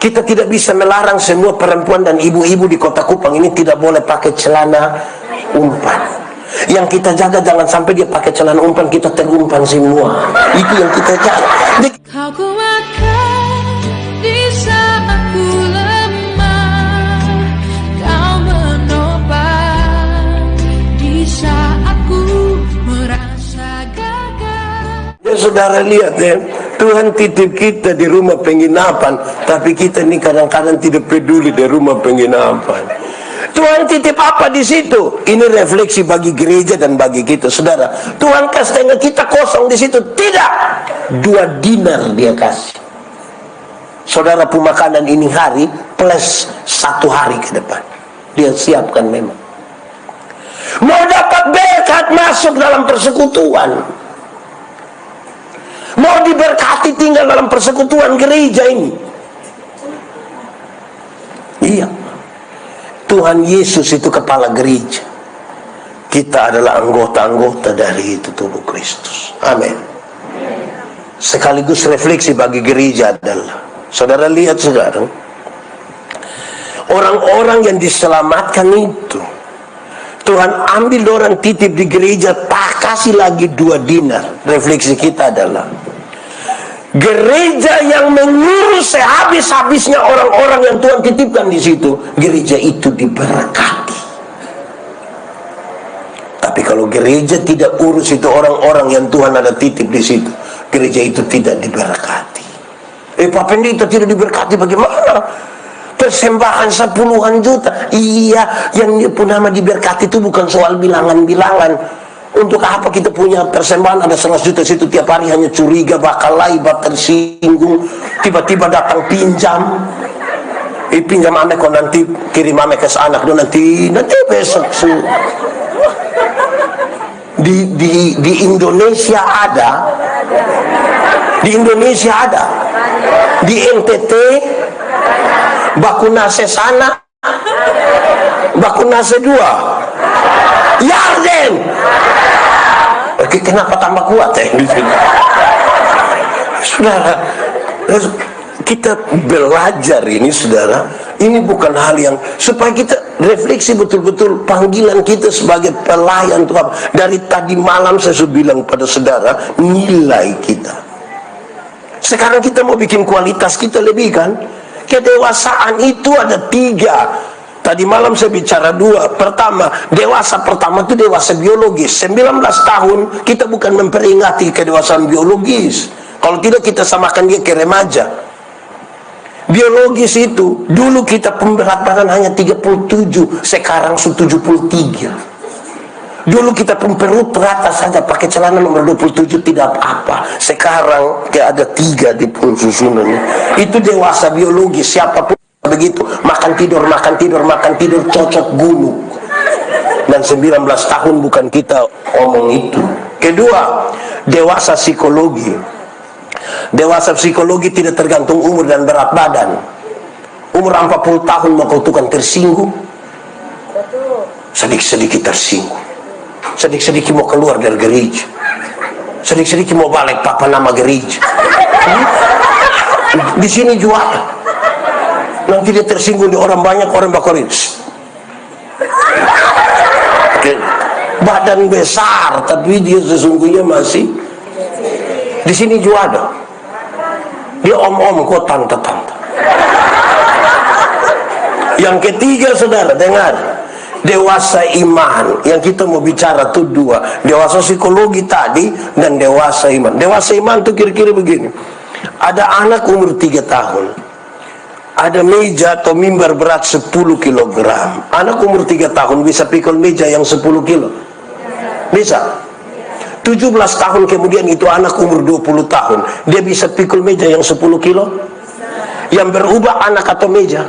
Kita tidak bisa melarang semua perempuan dan ibu-ibu di Kota Kupang ini tidak boleh pakai celana umpan. Yang kita jaga jangan sampai dia pakai celana umpan kita terumpan semua. Itu yang kita jaga. Kau kuatkan di saat ku lemah, kau menopang di saat ku merasa gagal. Ya saudara lihat ya, Tuhan titip kita di rumah penginapan, tapi kita ini kadang-kadang tidak peduli di rumah penginapan. Tuhan titip apa di situ? Ini refleksi bagi gereja dan bagi kita, saudara. Tuhan kasih tengah kita kosong di situ? Tidak. 2 dinar dia kasih. Saudara, pemakanan ini hari plus 1 hari ke depan. Dia siapkan memang. Mau dapat berkat masuk dalam persekutuan. Mau diberkati tinggal dalam persekutuan gereja ini. Iya. Tuhan Yesus itu kepala gereja. Kita adalah anggota-anggota dari itu tubuh Kristus. Amin. Sekaligus refleksi bagi gereja adalah, saudara lihat sekarang, orang-orang yang diselamatkan itu, Tuhan ambil orang titip di gereja, tak kasih lagi 2 dinar. Refleksi kita adalah, gereja yang mengurus sehabis-habisnya orang-orang yang Tuhan titipkan di situ, gereja itu diberkati. Tapi kalau gereja tidak urus itu orang-orang yang Tuhan ada titip di situ, gereja itu tidak diberkati. Pak Pendeta tidak diberkati bagaimana? Persembahan 10-an juta. Iya, yang pun nama diberkati itu bukan soal bilangan-bilangan. Untuk apa kita punya persembahan ada 100 juta situ, tiap hari hanya curiga, bakal laibat, tersinggung, tiba-tiba datang pinjam. Pinjam ame kok nanti kirim ame ke anak do nanti besok di Indonesia ada. Di Indonesia ada. Di NTT Bakunase sana, Bakunase 2, Yarden. Kenapa tambah kuat di sini? Saudara, kita belajar ini, saudara. Ini bukan hal yang supaya kita refleksi betul-betul panggilan kita sebagai pelayan Tuhan. Dari tadi malam saya sudah bilang pada saudara, nilai kita. Sekarang kita mau bikin kualitas kita lebih kan? Kedewasaan itu ada 3. Tadi malam saya bicara 2. Pertama, dewasa pertama itu dewasa biologis. 19 tahun kita bukan memperingati kedewasaan biologis. Kalau tidak kita samakan dia ke remaja. Biologis itu dulu kita berat badan hanya 37, sekarang sudah 73. Dulu kita perut rata saja pakai celana nomor 27 tidak apa-apa. Sekarang kayak ada 3 di susunannya. Itu dewasa biologis. Siapapun begitu, makan tidur, cocok gunung. Dan 19 tahun bukan kita omong itu. Kedua, dewasa psikologi. Dewasa psikologi tidak tergantung umur dan berat badan. Umur 40 tahun mau kau tukang tersinggung, sedikit-sedikit tersinggung, sedikit-sedikit mau keluar dari gereja, sedikit-sedikit mau balik papa nama gereja. Di sini jual. Nanti dia tersinggung di orang banyak, orang bakarin. Badan besar, tapi dia sesungguhnya masih di sini juga ada. Dia om-om kok tante-tante. Yang ketiga, saudara, dengar. Dewasa iman. Yang kita mau bicara tuh 2. Dewasa psikologi tadi dan dewasa iman. Dewasa iman tuh kira-kira begini. Ada anak umur 3 tahun. Ada meja atau mimbar berat 10 kg. Anak umur 3 tahun bisa pikul meja yang 10 kilo? Bisa. 17 tahun kemudian itu anak umur 20 tahun. Dia bisa pikul meja yang 10 kilo? Yang berubah anak atau meja?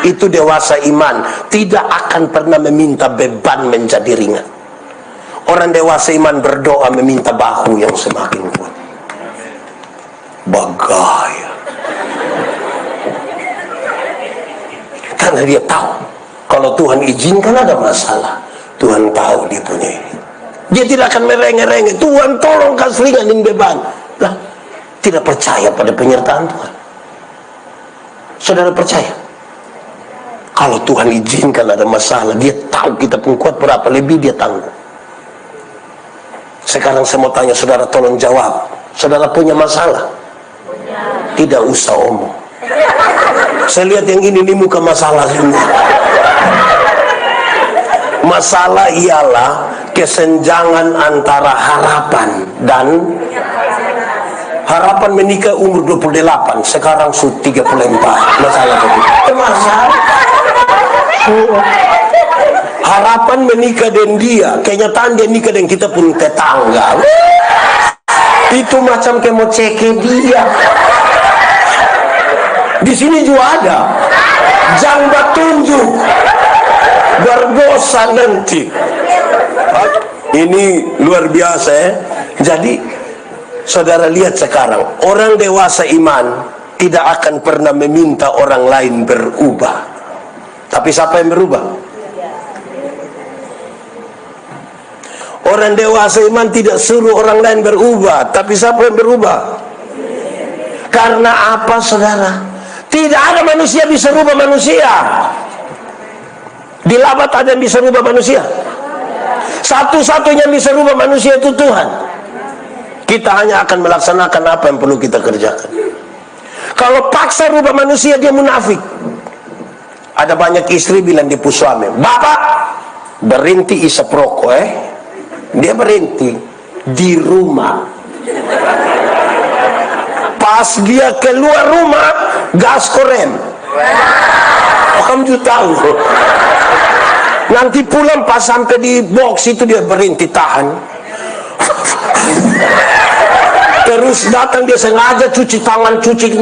Itu dewasa iman. Tidak akan pernah meminta beban menjadi ringan. Orang dewasa iman berdoa meminta bahu yang semakin kuat. Bagaya. Karena dia tahu kalau Tuhan izinkan ada masalah, Tuhan tahu dia punya ini. Dia tidak akan merengek-rengek. Tuhan tolong kasih ringanin beban. Lah, tidak percaya pada penyertaan Tuhan. Saudara percaya? Kalau Tuhan izinkan ada masalah, dia tahu kita pun kuat berapa lebih dia tanggung. Sekarang saya mau tanya saudara, tolong jawab. Saudara punya masalah? Tidak usah omong. Saya lihat yang ini muka masalah semua. Masalah ialah kesenjangan antara harapan dan harapan menikah umur 28, sekarang sudah 34. Masalah itu masalah. Harapan menikah dengan dia, kenyataan dia nikah dengan kita pun tetangga. Itu macam kayak mau cek dia. Di sini juga ada. Jangan tunjuk. Berdosa nanti. Ini luar biasa ya. Jadi saudara lihat sekarang, orang dewasa iman tidak akan pernah meminta orang lain berubah. Tapi siapa yang berubah? Orang dewasa iman tidak suruh orang lain berubah. Tapi siapa yang berubah? Karena apa saudara? Tidak ada manusia bisa rubah manusia. Di Labat ada yang bisa rubah manusia? Satu-satunya yang bisa rubah manusia itu Tuhan. Kita hanya akan melaksanakan apa yang perlu kita kerjakan. Kalau paksa rubah manusia, dia munafik. Ada banyak istri bilang di suami, "Bapak berhenti isap rokok Dia berhenti di rumah. Pas dia keluar rumah, gas korem. Kamu juga tahu. Nanti pulang pas sampai di box itu dia berhenti tahan. Terus datang dia sengaja cuci tangan, cuci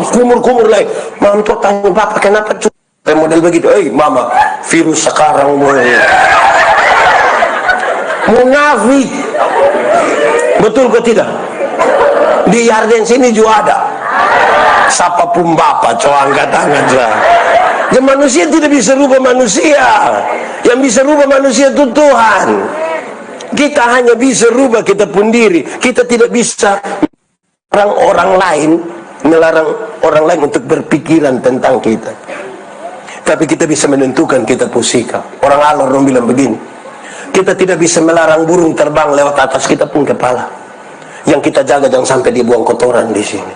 kumur-kumur lagi. Mampu tanya bapak kenapa cuci? Model begitu. Mama, virus sekarang mulai. Munafik. Betul ke tidak? Di Yarden sini juga ada. Siapapun bapak, coba angkat tangan saja. Ya, manusia tidak bisa rubah manusia. Yang bisa rubah manusia itu Tuhan. Kita hanya bisa rubah kita pun diri. Kita tidak bisa melarang orang lain untuk berpikiran tentang kita. Tapi kita bisa menentukan kita pun sikap. Orang Allah bilang begini, kita tidak bisa melarang burung terbang lewat atas kita pun kepala. Yang kita jaga jangan sampai dia buang kotoran di sini.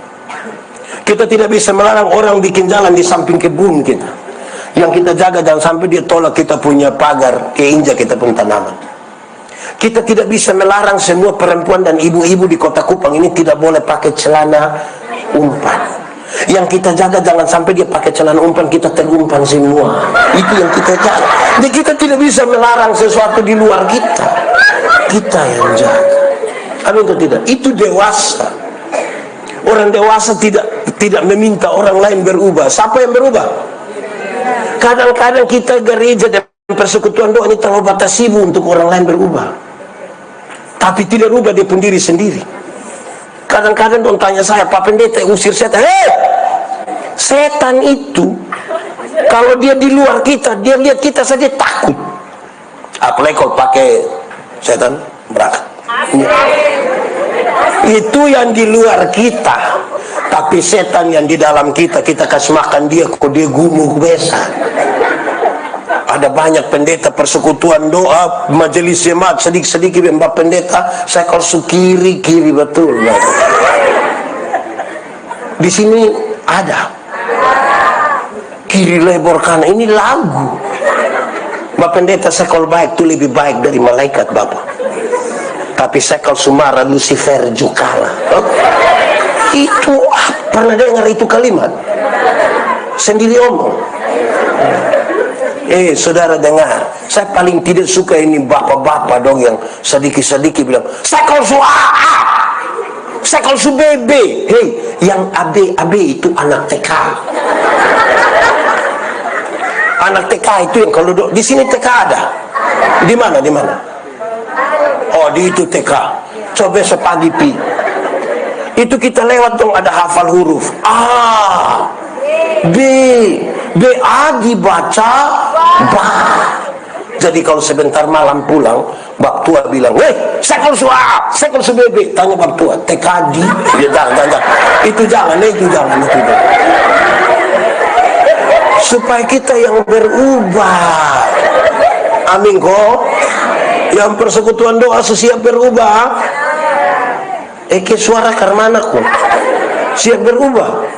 Kita tidak bisa melarang orang bikin jalan di samping kebun kita. Yang kita jaga jangan sampai dia tolak kita punya pagar, keinjak kita pun tanaman. Kita tidak bisa melarang semua perempuan dan ibu-ibu di Kota Kupang ini tidak boleh pakai celana umpan. Yang kita jaga jangan sampai dia pakai celana umpan kita terumpan semua. Itu yang kita jaga. Jadi kita tidak bisa melarang sesuatu di luar kita. Kita yang jaga. Amin atau tidak? Itu dewasa. Orang dewasa tidak meminta orang lain berubah. Siapa yang berubah? Kadang-kadang kita gereja dan persekutuan doa ini terlalu batasi untuk orang lain berubah. Tapi tidak rubah dia pun diri sendiri. Kadang-kadang dong tanya saya, Pak Pendeta usir setan. Setan itu kalau dia di luar kita, dia lihat kita saja takut. Apalagi kalau pakai setan berangkat. Itu yang di luar kita. Tapi setan yang di dalam kita, kita kasih makan dia, kok dia gumuk besar. Ada banyak pendeta persekutuan doa, majelis jemaat sedikit-sedikit mbak pendeta, saya kalau kiri betul. Di sini ada kiri lebor kanan, ini lagu. Mbak pendeta saya kalau baik itu lebih baik dari malaikat Bapak. Tapi saya kalau sumara Lucifer juga kalah. Itu pernah dengar itu kalimat? Sendiri omong. Saudara dengar, saya paling tidak suka ini bapak-bapak dong yang sedikit-sedikit bilang, saya kalau su AA, saya kalau su BB. Yang AB itu anak TK. Anak TK itu yang kalau di sini TK ada. Di mana? Oh, di itu TK. Coba sepagi pi. Itu kita lewat dong ada hafal huruf. A, B dibaca ba. Jadi kalau sebentar malam pulang, bab tua bilang, saya kalau su A, saya kalau su BB. Tanya bab tua, TKD. Jangan. Itu jangan. supaya kita yang berubah. Amin kok. Yang persekutuan doa siap berubah. Eke suara karmana kok siap berubah.